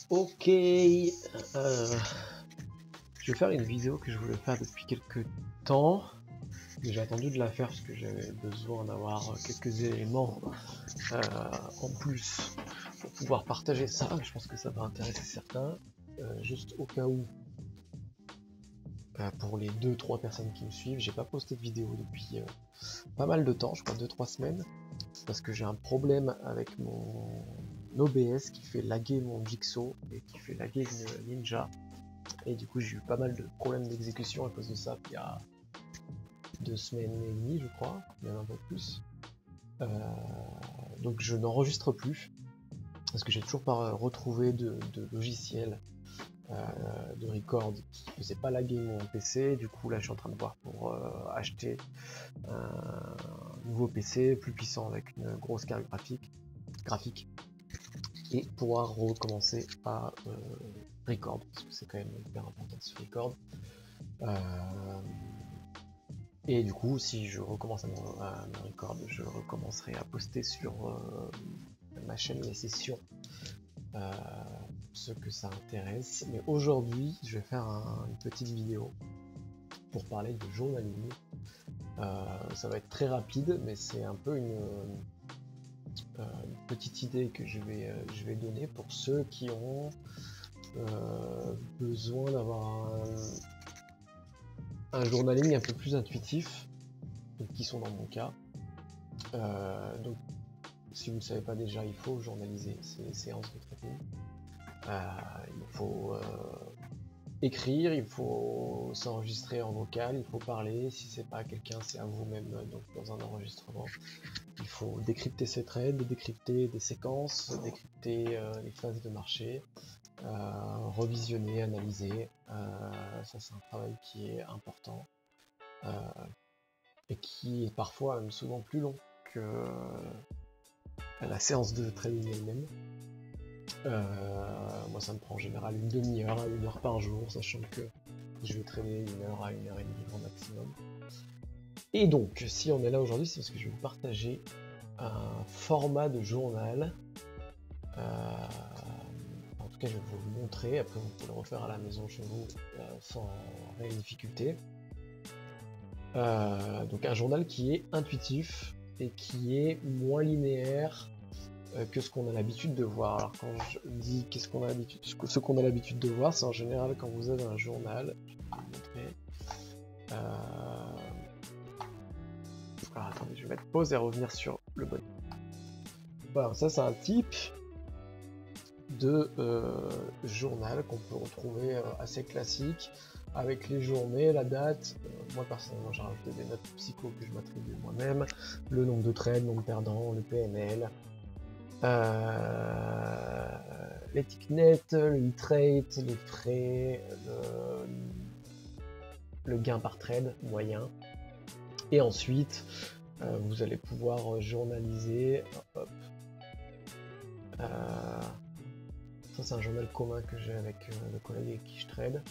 Ok, je vais faire une vidéo que je voulais faire depuis quelques temps, mais j'ai attendu de la faire parce que j'avais besoin d'avoir quelques éléments en plus pour pouvoir partager ça. Je pense que ça va intéresser certains, juste au cas où. Pour les 2-3 personnes qui me suivent, j'ai pas posté de vidéo depuis pas mal de temps, je crois 2-3 semaines, parce que j'ai un problème avec mon OBS qui fait laguer mon Jigsaw et qui fait laguer une Ninja, et du coup j'ai eu pas mal de problèmes d'exécution à cause de ça il y a 2 semaines et demie je crois, même un peu plus. Donc je n'enregistre plus parce que j'ai toujours pas retrouvé de logiciel de record qui faisait pas laguer mon PC. Du coup là je suis en train de voir pour acheter un nouveau PC plus puissant avec une grosse carte graphique et pouvoir recommencer à record, parce que c'est quand même hyper important de se record. Et du coup si je recommence à me record, je recommencerai à poster sur ma chaîne les sessions, ceux que ça intéresse. Mais aujourd'hui je vais faire une petite vidéo pour parler de journalisme. Ça va être très rapide, mais c'est un peu une petite idée que je vais donner pour ceux qui ont besoin d'avoir un journaling un peu plus intuitif, donc qui sont dans mon cas. Donc si vous ne savez pas déjà, il faut journaliser ces séances de training. Il faut écrire, il faut s'enregistrer en vocal, il faut parler. Si c'est pas à quelqu'un, c'est à vous-même, donc dans un enregistrement. Il faut décrypter ses trades, décrypter des séquences, décrypter les phases de marché, revisionner, analyser. Ça c'est un travail qui est important et qui est parfois même souvent plus long que la séance de trading elle-même. Moi ça me prend en général une demi-heure à 1 heure par jour, sachant que je vais trader 1 heure à 1 heure et demie grand maximum. Et donc si on est là aujourd'hui, c'est parce que je vais vous partager un format de journal. En tout cas je vais vous le montrer, après vous pouvez le refaire à la maison chez vous sans réelle difficulté. Donc un journal qui est intuitif et qui est moins linéaire que ce qu'on a l'habitude de voir. Alors quand je dis qu'est-ce qu'on a l'habitude, ce qu'on a l'habitude de voir, c'est en général quand vous avez un journal. Je vais vous montrer. Alors attendez, je vais mettre pause et revenir sur le bon. Voilà, ça c'est un type de journal qu'on peut retrouver assez classique, avec les journées, la date. Moi personnellement j'ai rajouté des notes psycho que je m'attribue moi-même, le nombre de trades, le nombre perdant, le PNL, les tickets nets, le e-trade, les frais, le gain par trade moyen. Et ensuite vous allez pouvoir journaliser. Hop. Ça c'est un journal commun que j'ai avec le collègue avec qui je trade.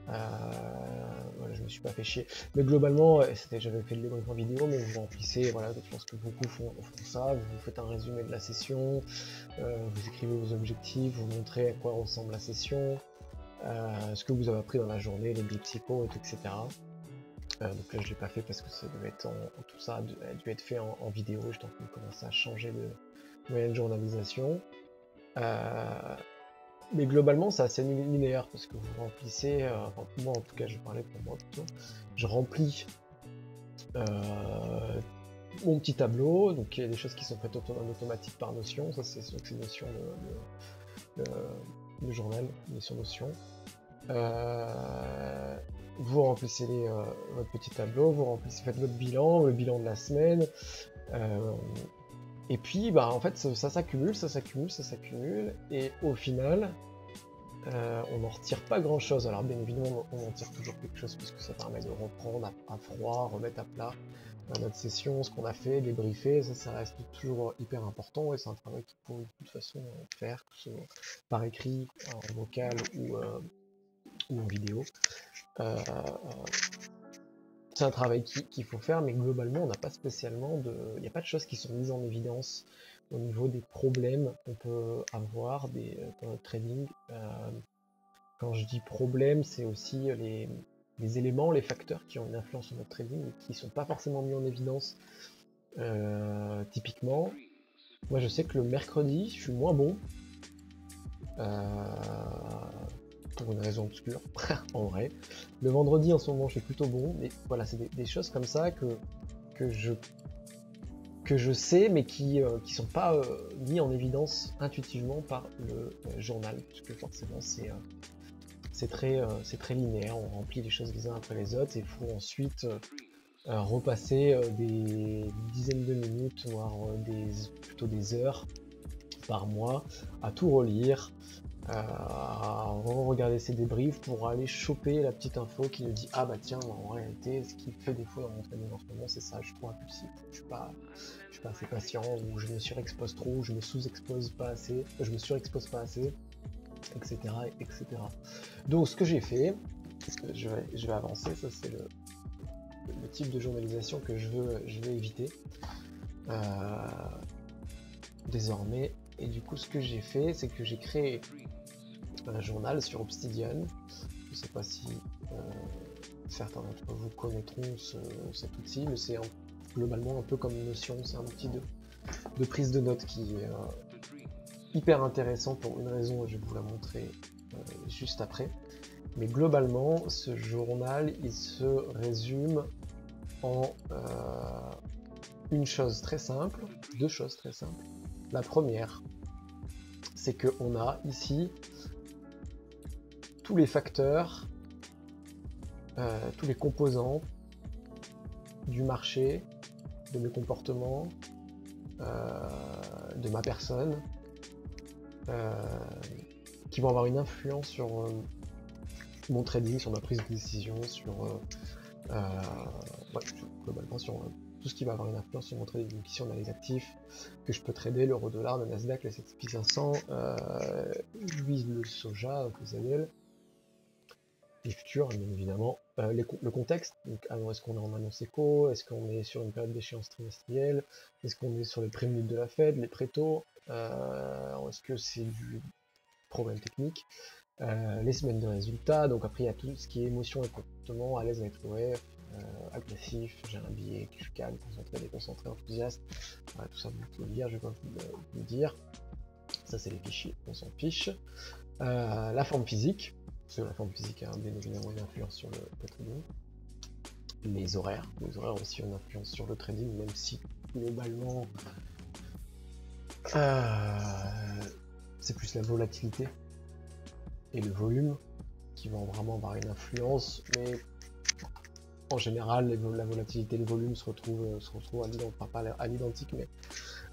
Voilà, je me suis pas fait chier, mais globalement j'avais fait le débrief en vidéo, mais vous remplissez, voilà, je pense que beaucoup font ça, vous faites un résumé de la session, vous écrivez vos objectifs, vous montrez à quoi ressemble la session, ce que vous avez appris dans la journée, les billes psycho, etc. Donc là je l'ai pas fait parce que ça devait être tout ça a dû être fait en vidéo. J'étais en train de commencer à changer de moyen de journalisation. Mais globalement c'est assez linéaire parce que vous remplissez, enfin moi en tout cas je parlais pour moi plutôt, je remplis mon petit tableau, donc il y a des choses qui sont faites en automatique par Notion, ça c'est sûr que c'est Notion le journal, Notion Notion. Vous remplissez votre petit tableau, faites votre bilan, le bilan de la semaine, et puis bah en fait ça s'accumule, et au final on n'en retire pas grand chose. Alors bien évidemment on en tire toujours quelque chose puisque ça permet de reprendre à froid, remettre à plat notre session, ce qu'on a fait, débriefer, ça reste toujours hyper important, et c'est un travail qu'il faut de toute façon faire, que ce soit par écrit, en vocal ou en vidéo. C'est un travail qu'il faut faire, mais globalement on n'a pas spécialement il n'y a pas de choses qui sont mises en évidence au niveau des problèmes qu'on peut avoir dans notre trading. Quand je dis problème, c'est aussi les éléments, les facteurs qui ont une influence sur notre trading et qui ne sont pas forcément mis en évidence. Typiquement, moi je sais que le mercredi, je suis moins bon. Pour une raison obscure, en vrai. Le vendredi, en ce moment, je suis plutôt bon. Mais voilà, c'est des choses comme ça que je sais, mais qui sont pas mis en évidence intuitivement par le journal, puisque forcément c'est très linéaire, on remplit les choses les uns après les autres, et il faut ensuite repasser des dizaines de minutes, voire plutôt des heures par mois à tout relire, à regarder ses débriefs pour aller choper la petite info qui nous dit ah bah tiens, en réalité ce qui fait défaut dans mon trading en ce moment c'est ça, je suis trop impulsif, je suis pas assez patient, ou je me surexpose trop, ou je me sous-expose pas assez, je me surexpose pas assez, etc. etc. Donc ce que j'ai fait, je vais avancer, ça c'est le type de journalisation que je vais éviter désormais. Et du coup, ce que j'ai fait, c'est que j'ai créé un journal sur Obsidian. Je ne sais pas si certains d'entre vous connaîtront cet outil, mais c'est globalement un peu comme Notion. C'est un outil de prise de notes qui est hyper intéressant pour une raison, et je vais vous la montrer juste après. Mais globalement, ce journal, il se résume en une chose très simple, deux choses très simples. La première, c'est qu'on a ici tous les facteurs, tous les composants du marché, de mes comportements, de ma personne, qui vont avoir une influence sur mon trading, sur ma prise de décision, sur globalement sur tout ce qui va avoir une influence sur mon trading. Donc ici on a les actifs que je peux trader, l'euro dollar, le Nasdaq, le S&P 500, l'huile, le soja, le ZL, les futurs bien évidemment, le contexte, donc alors est-ce qu'on est en annonce éco, est-ce qu'on est sur une période d'échéance trimestrielle, est-ce qu'on est sur les préminutes de la Fed, les prétaux, est-ce que c'est du problème technique, les semaines de résultats, donc après il y a tout ce qui est émotion et comportement, à l'aise avec l'OF, agressif, j'ai un billet, je suis calme, concentré, déconcentré, enthousiaste, voilà, tout ça vous pouvez le lire, je vais pas vous le dire, ça c'est les fichiers, on s'en fiche. La forme physique, parce que la forme physique a bien évidemment une influence sur le trading. Les horaires aussi ont une influence sur le trading, même si globalement c'est plus la volatilité et le volume qui vont vraiment avoir une influence, mais en général la volatilité et le volume se retrouvent à l'identique, mais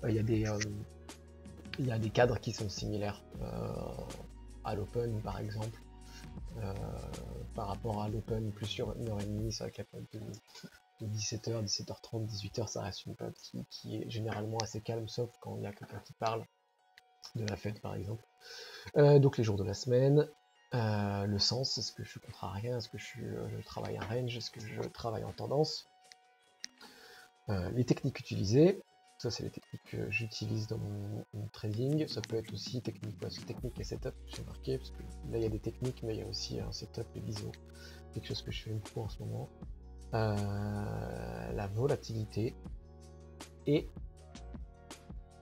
il y a des cadres qui sont similaires à l'open par exemple. Par rapport à l'open plus sur 1h30, c'est vrai que la période de 17h, 17h30, 18h, ça reste une période qui est généralement assez calme, sauf quand il y a quelqu'un qui parle de la fête par exemple. Donc les jours de la semaine, le sens, est-ce que je suis contrarien, est-ce que je travaille en range, est-ce que je travaille en tendance, les techniques utilisées, ça c'est les techniques que j'utilise dans mon trading, ça peut être aussi technique et setup, j'ai marqué, parce que là il y a des techniques, mais il y a aussi un setup et l'ISO, quelque chose que je fais beaucoup en ce moment, la volatilité, et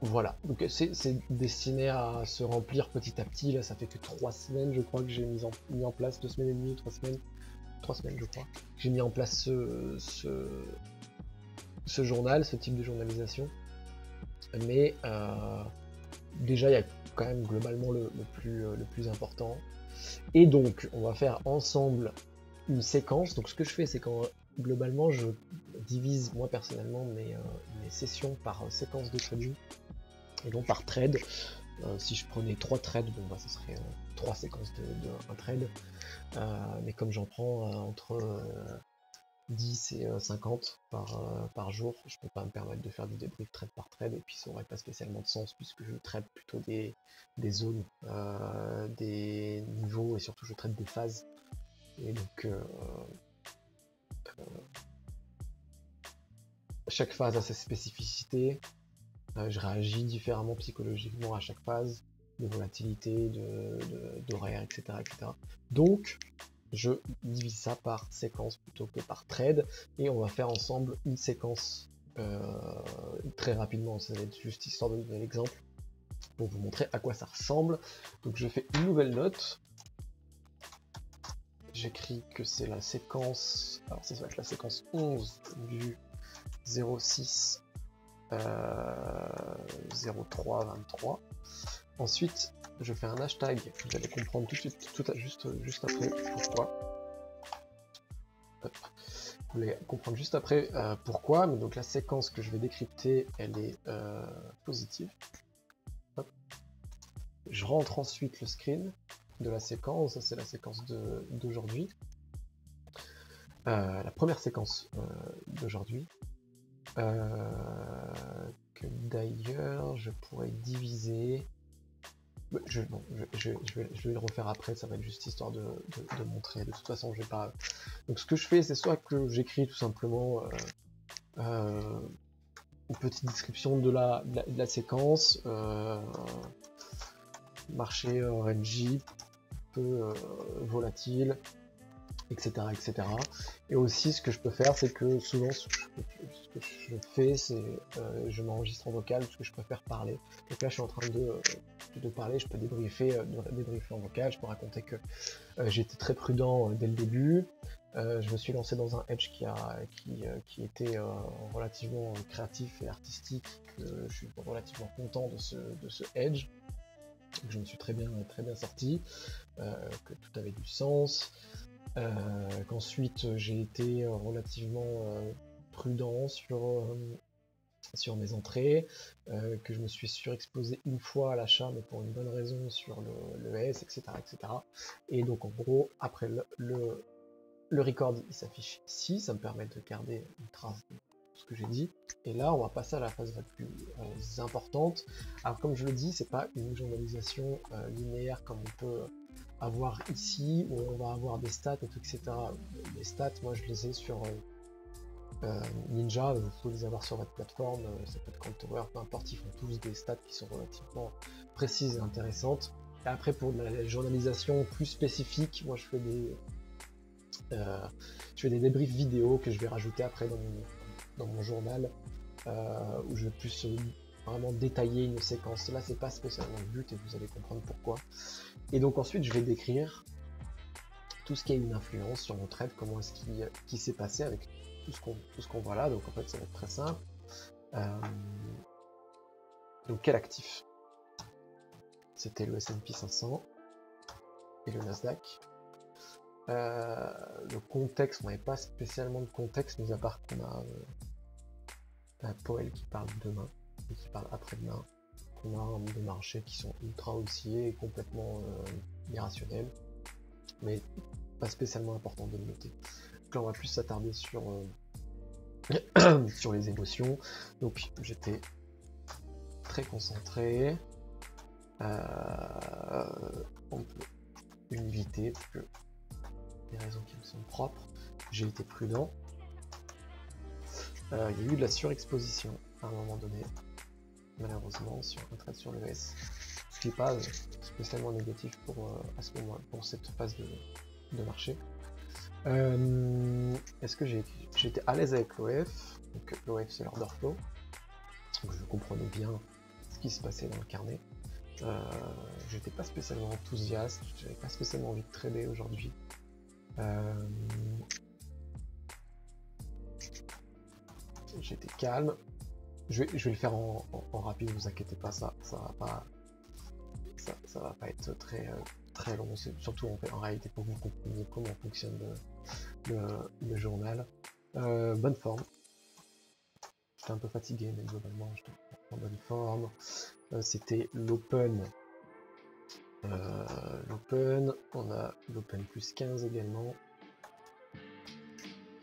voilà, donc c'est destiné à se remplir petit à petit, là ça fait que 3 semaines je crois que j'ai mis en place, 2 semaines et demie, 3 semaines je crois, j'ai mis en place ce journal, ce type de journalisation, mais déjà il y a quand même globalement le plus important, et donc on va faire ensemble une séquence. Donc ce que je fais, c'est quand globalement je divise moi personnellement mes sessions par séquence de trading et non par trade. Si je prenais 3 trades, bon bah ce serait 3 séquences de un trade, mais comme j'en prends entre 10 et 50 par jour, je peux pas me permettre de faire des débriefs trade par trade, et puis ça aurait pas spécialement de sens puisque je trade plutôt des zones, des niveaux, et surtout je trade des phases, et donc chaque phase a sa spécificité, Je réagis différemment psychologiquement à chaque phase, de volatilité, d'horaire, etc., etc. Donc, je divise ça par séquence plutôt que par trade, et on va faire ensemble une séquence très rapidement. Ça va être juste histoire de donner l'exemple pour vous montrer à quoi ça ressemble. Donc je fais une nouvelle note. J'écris que c'est la séquence, alors ça va être la séquence 11 du 06 03 23. Ensuite, je fais un hashtag, vous allez comprendre tout de suite, juste après pourquoi. Hop. Vous allez comprendre juste après pourquoi, mais donc la séquence que je vais décrypter, elle est positive. Hop. Je rentre ensuite le screen de la séquence, ça c'est la séquence d'aujourd'hui. La première séquence d'aujourd'hui, que d'ailleurs je pourrais diviser. Je vais le refaire après, ça va être juste histoire de montrer. De toute façon, je vais pas. Donc, ce que je fais, c'est soit que j'écris tout simplement une petite description de la séquence, marché rangy, peu volatile, etc., etc. Et aussi, ce que je peux faire, c'est que souvent, ce que je fais, c'est je m'enregistre en vocal parce que je préfère parler. Donc là, je suis en train de parler, je peux débriefer en vocal, je peux raconter que j'ai été très prudent dès le début. Je me suis lancé dans un edge qui était relativement créatif et artistique, que je suis relativement content de ce edge. Donc, je me suis très bien sorti, que tout avait du sens. Qu'ensuite j'ai été relativement prudent sur mes entrées, que je me suis surexposé une fois à l'achat, mais pour une bonne raison sur le S, etc., etc. Et donc en gros, après le record, il s'affiche ici, ça me permet de garder une trace de ce que j'ai dit. Et là, on va passer à la phase la plus importante. Alors comme je le dis, c'est pas une journalisation linéaire comme on peut avoir ici, où on va avoir des stats, et tout, etc. Les stats, moi je les ai sur Ninja, vous pouvez les avoir sur votre plateforme, ça peut être Counterware, peu importe, ils font tous des stats qui sont relativement précises et intéressantes. Et après, pour la journalisation plus spécifique, moi je fais des débriefs vidéo que je vais rajouter après dans mon journal, où je vais plus vraiment détailler une séquence. Là, c'est pas spécialement le but et vous allez comprendre pourquoi. Et donc ensuite, je vais décrire tout ce qui a une influence sur mon trade, comment est-ce qui s'est passé avec tout ce qu'on voit là. Donc en fait, ça va être très simple. Donc quel actif? C'était le S&P 500 et le Nasdaq. Le contexte, on n'avait pas spécialement de contexte, mis à part qu'on a Powell qui parle demain et qui parle après-demain. On a des marchés qui sont ultra haussiers et complètement irrationnels, mais pas spécialement important de le noter. Donc là, on va plus s'attarder sur sur les émotions. Donc j'étais très concentré. On peut éviter parce que des raisons qui me sont propres. J'ai été prudent. Il y a eu de la surexposition à un moment donné, malheureusement, sur un trade sur le S, ce qui n'est pas spécialement négatif à ce moment, pour cette phase de marché. Est-ce que j'étais à l'aise avec l'OF? Donc l'OF, c'est l'order flow, donc je comprenais bien ce qui se passait dans le carnet. J'étais pas spécialement enthousiaste, j'avais pas spécialement envie de trader aujourd'hui. J'étais calme. Je vais le faire en rapide, ne vous inquiétez pas, ça va pas être très long. C'est surtout en réalité pour que vous compreniez comment fonctionne le journal. Bonne forme. J'étais un peu fatigué, mais globalement j'étais en bonne forme. C'était l'open. On a l'open plus 15 également.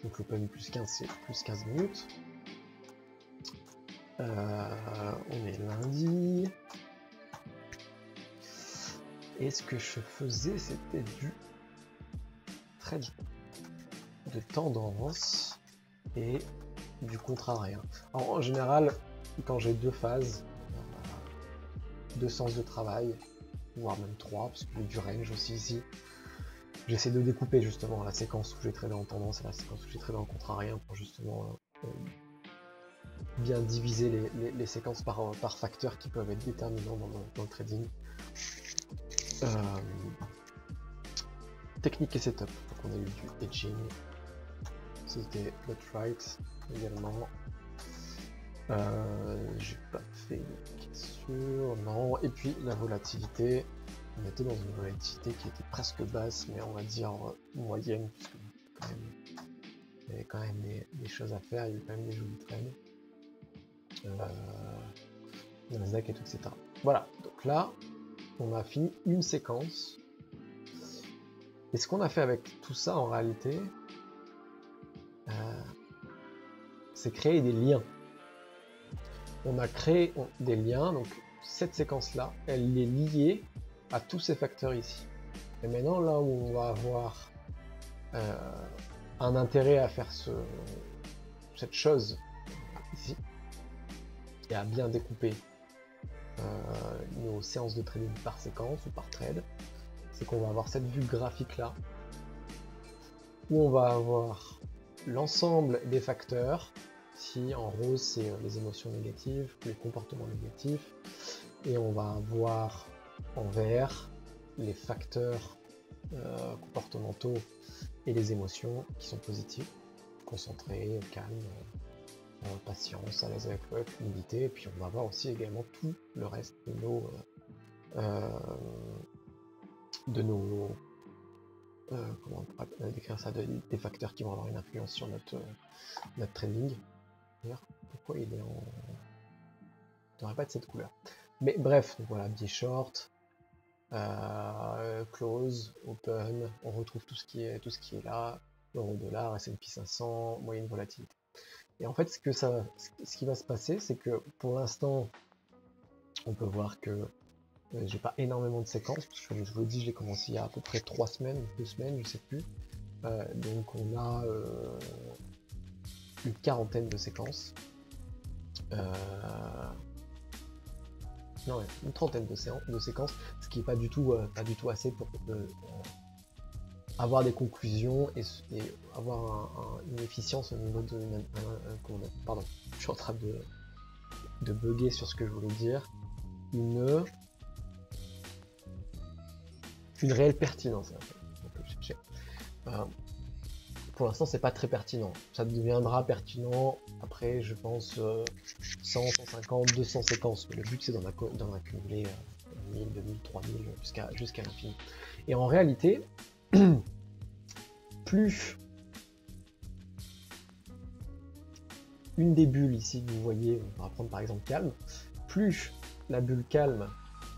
Donc l'open plus 15, c'est plus 15 minutes. On est lundi. Et ce que je faisais, c'était du trade de tendance et du contrarié. Alors, en général, quand j'ai deux phases, deux sens de travail, voire même trois, parce qu'il y a du range aussi ici. J'essaie de découper justement la séquence où j'ai tradé en tendance et la séquence où j'ai tradé en contrarien pour justement bien diviser les séquences par facteurs qui peuvent être déterminants dans le trading. Technique et setup, donc on a eu du hedging, c'était left right également. J'ai pas fait de question, non, et puis la volatilité, on était dans une volatilité qui était presque basse, mais on va dire moyenne, puisque il y avait quand même des choses à faire, il y avait quand même des jolis trades. Nasdaq et tout, etc. Voilà, donc là, on a fini une séquence. Et ce qu'on a fait avec tout ça en réalité, c'est créer des liens. On a créé des liens, donc cette séquence-là, elle est liée à tous ces facteurs ici. Et maintenant, là où on va avoir un intérêt à faire cette chose ici, et à bien découper nos séances de trading par séquence ou par trade, c'est qu'on va avoir cette vue graphique là, où on va avoir l'ensemble des facteurs. Ici en rose c'est les émotions négatives, les comportements négatifs, et on va avoir en vert les facteurs comportementaux et les émotions qui sont positifs, concentré, calme, patience, à l'aise avec le humilité, et puis on va avoir aussi également tout le reste de nos comment on pourrait décrire ça, des facteurs qui vont avoir une influence sur notre trading. D'ailleurs, pourquoi il est en... Il devrait pas de cette couleur. Mais bref, donc voilà, biais short, close, open, on retrouve tout ce qui est là, euro-dollar, S&P 500, moyenne volatilité. Et en fait, ce qui va se passer, c'est que pour l'instant, on peut voir que j'ai pas énormément de séquences, parce que comme je vous l'ai dit, je l'ai commencé il y a à peu près 3 semaines, 2 semaines, je sais plus. Donc on a une quarantaine de séquences. Non, ouais, une trentaine de séquences, ce qui est pas du tout assez pour avoir des conclusions et avoir une efficience au niveau de... pardon, je suis en train de bugger sur ce que je voulais dire. Une réelle pertinence. Pour l'instant, c'est pas très pertinent. Ça deviendra pertinent après, je pense, 100, 150, 200 séquences. Mais le but, c'est d'en accumuler 1000, 2000, 3000 jusqu'à l'infini. Et en réalité, plus une des bulles ici que vous voyez, on va prendre par exemple calme, plus la bulle calme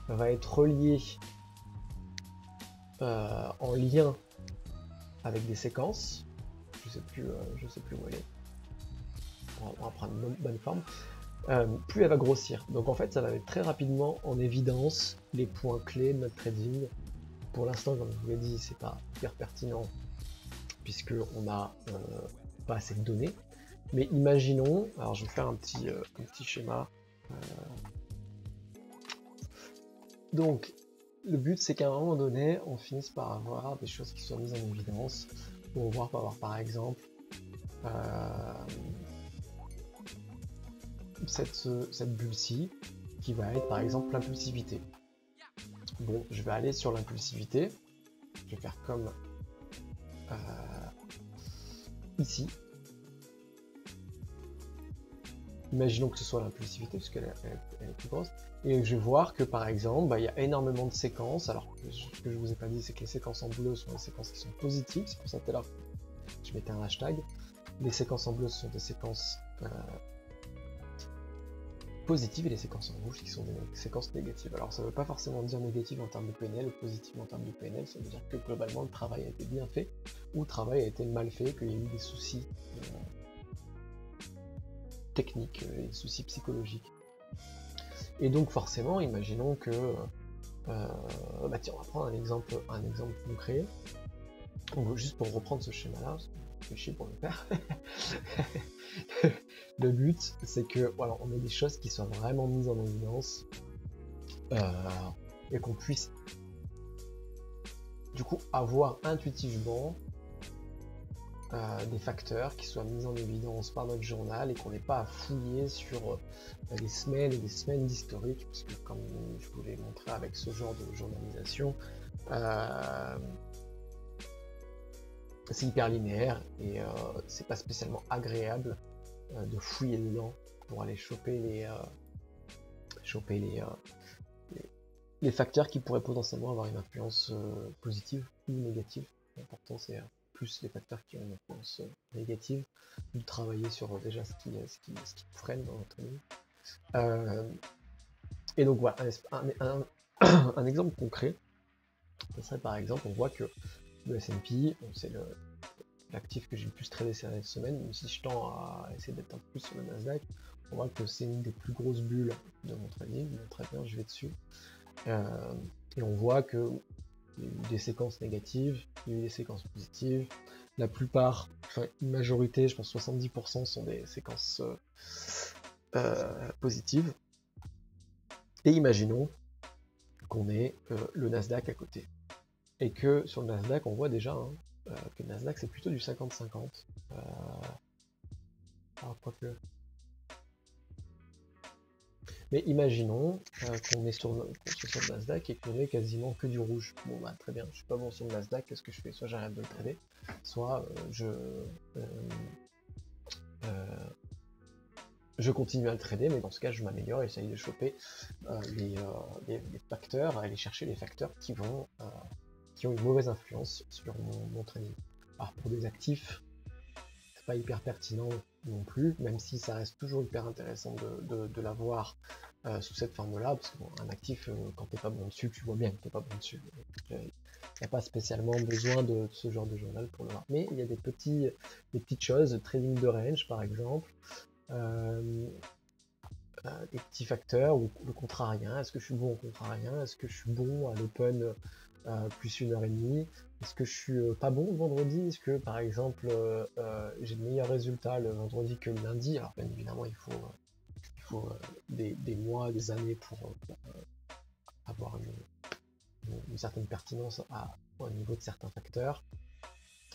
va être reliée en lien avec des séquences, je sais plus où elle est, on va prendre une bonne forme, plus elle va grossir. Donc en fait ça va mettre très rapidement en évidence les points clés de notre trading. Pour l'instant, comme je vous l'ai dit, c'est pas hyper pertinent puisque on n'a pas assez de données. Mais imaginons, alors je vais faire un petit schéma. Donc le but c'est qu'à un moment donné, on finisse par avoir des choses qui soient mises en évidence. On va avoir par exemple cette bulle-ci qui va être par exemple l'impulsivité. Bon, je vais aller sur l'impulsivité. Je vais faire comme ici. Imaginons que ce soit l'impulsivité, puisqu'elle est plus grosse. Et je vais voir que par exemple, il y a énormément de séquences. Alors, ce que je vous ai pas dit, c'est que les séquences en bleu sont des séquences qui sont positives. C'est pour ça que tout à l'heure, je mettais un hashtag. Les séquences en bleu sont des séquences positives et les séquences en rouge qui sont des séquences négatives. Alors, ça ne veut pas forcément dire négative en termes de PNL ou positive en termes de PNL. Ça veut dire que globalement, le travail a été bien fait ou le travail a été mal fait, qu'il y a eu des soucis techniques, des soucis psychologiques. Et donc forcément, imaginons que, tiens, on va prendre un exemple concret. Donc, juste pour reprendre ce schéma-là, je fais chier pour le faire. Le but, c'est que voilà, on ait des choses qui soient vraiment mises en évidence et qu'on puisse du coup avoir intuitivement des facteurs qui soient mis en évidence par notre journal et qu'on n'ait pas à fouiller sur des semaines et des semaines d'historique, parce que comme je vous l'ai montré avec ce genre de journalisation, c'est hyper linéaire et c'est pas spécialement agréable de fouiller dedans pour aller choper les facteurs qui pourraient potentiellement avoir une influence positive ou négative. L'important c'est plus les facteurs qui ont une influence négative, de travailler sur déjà ce qui freine dans notre vie. Et donc voilà, un exemple concret, ce serait par exemple, on voit que le S&P, c'est l'actif que j'ai le plus tradé ces dernières semaines, même si je tends à essayer d'être un peu plus sur le Nasdaq, on voit que c'est une des plus grosses bulles de mon trading, donc très bien, je vais dessus. Et on voit que il y a eu des séquences négatives, il y a eu des séquences positives. La plupart, enfin une majorité, je pense 70% sont des séquences positives. Et imaginons qu'on ait le Nasdaq à côté. Et que sur le Nasdaq, on voit déjà que le Nasdaq c'est plutôt du 50-50. Alors quoique. Mais imaginons qu'on est sur le Nasdaq et qu'on ait quasiment que du rouge. Bon bah très bien, je suis pas bon sur le Nasdaq, qu'est-ce que je fais? Soit j'arrête de le trader, soit je continue à le trader, mais dans ce cas je m'améliore et j'essaye de choper les facteurs, aller chercher les facteurs qui ont une mauvaise influence sur mon trading. Alors pour des actifs, c'est pas hyper pertinent non plus, même si ça reste toujours hyper intéressant de l'avoir sous cette forme-là, parce qu'un actif, quand t'es pas bon dessus, tu vois bien que t'es pas bon dessus. Il n'y a pas spécialement besoin de ce genre de journal pour le voir. Mais il y a des petites choses, trading de range par exemple, des petits facteurs, ou le contrarien, est-ce que je suis bon au contrarien, est-ce que je suis bon à l'open plus 1h30, est-ce que je suis pas bon le vendredi, est-ce que par exemple j'ai de meilleurs résultats le vendredi que le lundi. Alors bien évidemment il faut des mois, des années pour avoir une certaine pertinence au niveau de certains facteurs.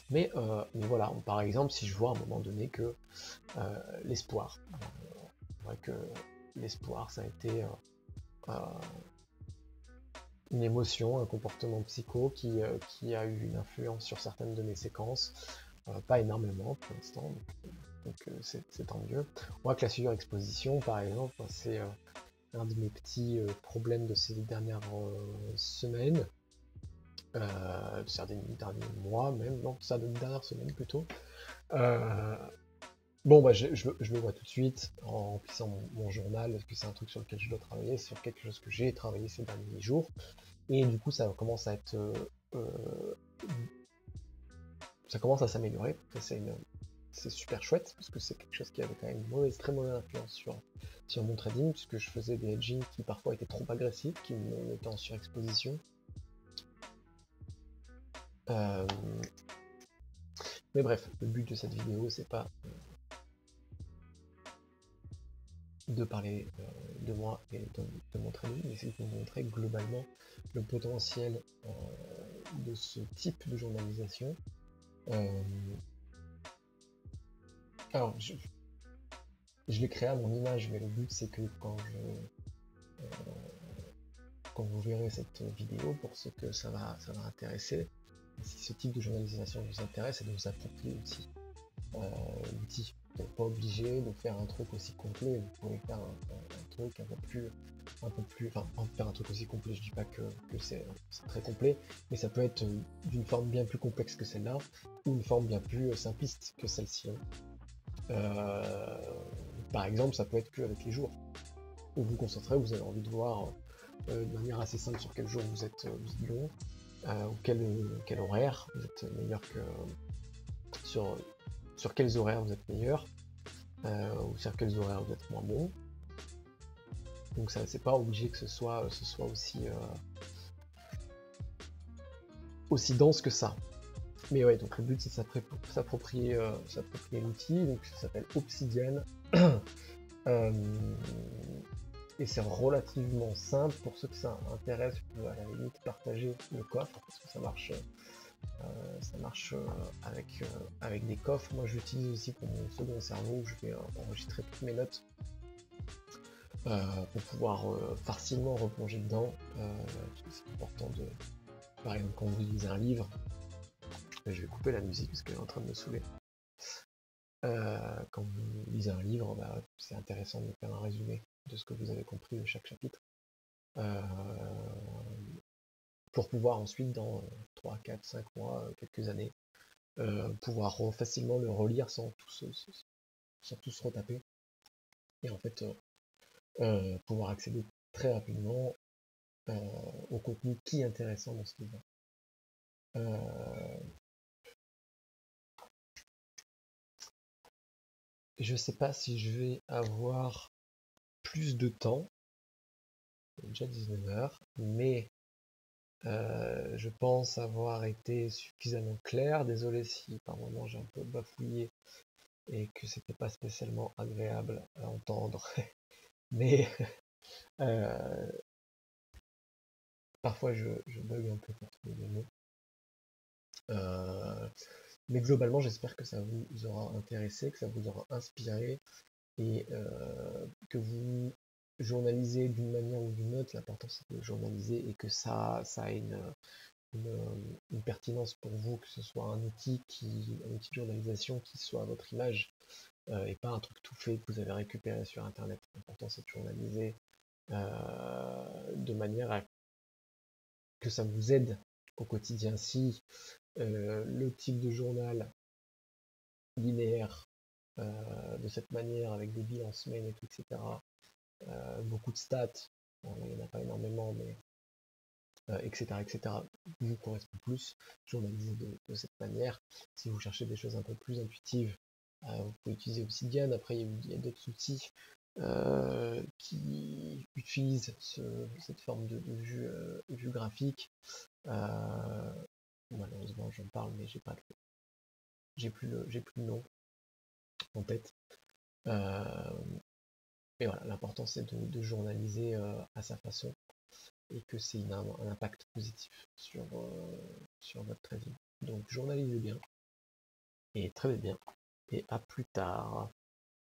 Mais voilà, par exemple, si je vois à un moment donné que l'espoir, que l'espoir, ça a été une émotion, un comportement psycho qui a eu une influence sur certaines de mes séquences, pas énormément pour l'instant, donc c'est tant mieux. On voit que la surexposition, par exemple, c'est un de mes petits problèmes de ces dernières semaines, ces derniers mois même, non, ça de dernières semaines plutôt. Bon, bah, je le vois tout de suite en remplissant mon journal, parce que c'est un truc sur lequel je dois travailler, sur quelque chose que j'ai travaillé ces derniers jours. Et du coup, ça commence à être, ça commence à s'améliorer. C'est super chouette, parce que c'est quelque chose qui avait quand même une très mauvaise influence sur mon trading, puisque je faisais des hedging qui parfois étaient trop agressifs, qui me mettaient en surexposition. Mais bref, le but de cette vidéo, c'est pas de parler de moi et de mon trading, mais c'est de vous montrer globalement le potentiel de ce type de journalisation. Alors, je l'ai créé à mon image, mais le but c'est que quand vous verrez cette vidéo, pour ce que ça va intéresser, si ce type de journalisation vous intéresse, c'est de vous approprier l'outil. Vous n'êtes pas obligé de faire un truc aussi complet, vous pouvez faire un truc un peu plus, enfin, faire un truc aussi complet, je dis pas que c'est très complet, mais ça peut être d'une forme bien plus complexe que celle-là, ou une forme bien plus simpliste que celle-ci. Par exemple, ça peut être que avec les jours. Vous vous concentrez, vous avez envie de voir de manière assez simple sur quel jour vous êtes bon, ou quel horaire vous êtes meilleur que sur quels horaires vous êtes meilleur, ou sur quels horaires vous êtes moins bon. Donc ça, c'est pas obligé que ce soit aussi dense que ça. Mais ouais, donc le but c'est de s'approprier l'outil, donc ça s'appelle Obsidian. Et c'est relativement simple. Pour ceux que ça intéresse, vous pouvez à la limite partager le coffre, parce que ça marche avec des coffres. Moi je l'utilise aussi pour mon second cerveau, où je vais enregistrer toutes mes notes pour pouvoir facilement replonger dedans. C'est important de, par exemple, quand vous lisez un livre, je vais couper la musique parce qu'elle est en train de me saouler. Quand vous lisez un livre, bah, c'est intéressant de faire un résumé de ce que vous avez compris de chaque chapitre. Pour pouvoir ensuite, dans 3, 4, 5 mois, quelques années, pouvoir facilement le relire sans tout se retaper. Et en fait, pouvoir accéder très rapidement au contenu qui est intéressant dans ce livre. Je sais pas si je vais avoir plus de temps, c'est déjà 19h, mais je pense avoir été suffisamment clair. Désolé si par moment j'ai un peu bafouillé et que c'était pas spécialement agréable à entendre, mais parfois je bug un peu pour trouver les mots. Mais globalement, j'espère que ça vous aura intéressé, que ça vous aura inspiré et que vous journalisez d'une manière ou d'une autre. L'important c'est de journaliser et que ça a une pertinence pour vous, que ce soit un outil de journalisation qui soit à votre image et pas un truc tout fait que vous avez récupéré sur internet. L'important c'est de journaliser de manière à que ça vous aide au quotidien. Si le type de journal linéaire de cette manière avec des bilans semaine et tout, etc. Beaucoup de stats, bon, il n'y en a pas énormément, mais etc., vous correspond plus, journaliser de cette manière. Si vous cherchez des choses un peu plus intuitives, vous pouvez utiliser Obsidian. Après, il y a d'autres outils qui utilisent cette forme de vue graphique. Malheureusement, j'en parle, mais j'ai plus le nom en tête. Et voilà, l'important c'est de journaliser à sa façon et que c'est un impact positif sur votre trading. Donc journalisez bien et très bien et à plus tard.